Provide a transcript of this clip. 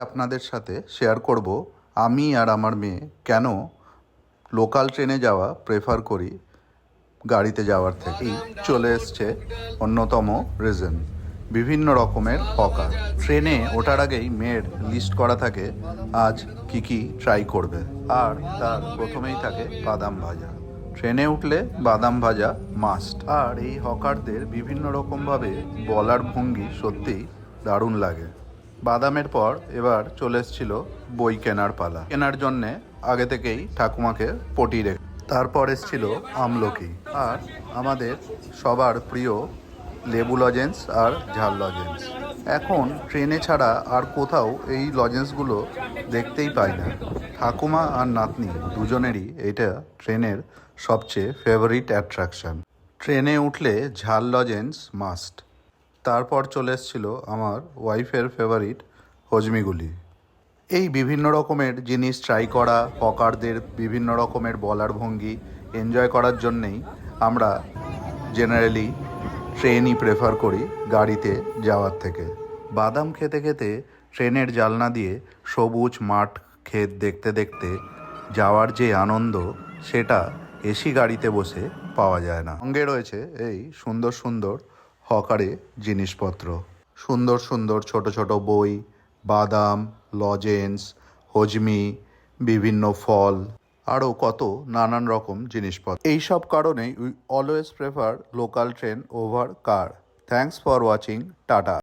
আপনাদের সাথে শেয়ার করব আমি আর আমার মেয়ে কেন লোকাল ট্রেনে যাওয়া প্রেফার করি গাড়িতে যাওয়ার থেকে। চলে এসছে অন্যতম রিজন, বিভিন্ন রকমের হকার। ট্রেনে ওঠার আগেই মেয়ের লিস্ট করা থাকে আজ কি কি ট্রাই করবে, আর তার প্রথমেই থাকে বাদাম ভাজা। ট্রেনে উঠলে বাদাম ভাজা মাস্ট। আর এই হকারদের বিভিন্ন রকমভাবে বলার ভঙ্গি সত্যিই দারুণ লাগে। বাদামের পর এবার চলে এসেছিল বই কেনার পালা। কেনার জন্যে আগে থেকেই ঠাকুমাকে পটিয়ে রেখে। তারপর এসেছিল আমলকি, আর আমাদের সবার প্রিয় লেবু লজেন্স আর ঝাল লজেন্স। এখন ট্রেনে ছাড়া আর কোথাও এই লজেন্সগুলো দেখতেই পাই না। ঠাকুমা আর নাতনি দুজনেরই এটা ট্রেনের সবচেয়ে ফেভারিট অ্যাট্রাকশন। ট্রেনে উঠলে ঝাল লজেন্স মাস্ট। তারপর চলে এসেছিল আমার ওয়াইফের ফেভারিট হজমিগুলি। এই বিভিন্ন রকমের জিনিস ট্রাই করা, হকারদের বিভিন্ন রকমের বলার ভঙ্গি এনজয় করার জন্যেই আমরা জেনারেলি ট্রেনই প্রেফার করি গাড়িতে যাওয়ার থেকে। বাদাম খেতে খেতে ট্রেনের জানলা দিয়ে সবুজ মাঠ ক্ষেত দেখতে দেখতে যাওয়ার যে আনন্দ, সেটা এসি গাড়িতে বসে পাওয়া যায় না। সঙ্গে রয়েছে এই সুন্দর সুন্দর হকারে জিনিসপত্র, সুন্দর সুন্দর ছোট ছোট বই, বাদাম, লজেন্স, হজমি, বিভিন্ন ফল, আরও কত নানান রকম জিনিসপত্র। এই সব কারণেই we always prefer local train over car. Thanks for watching. Tata.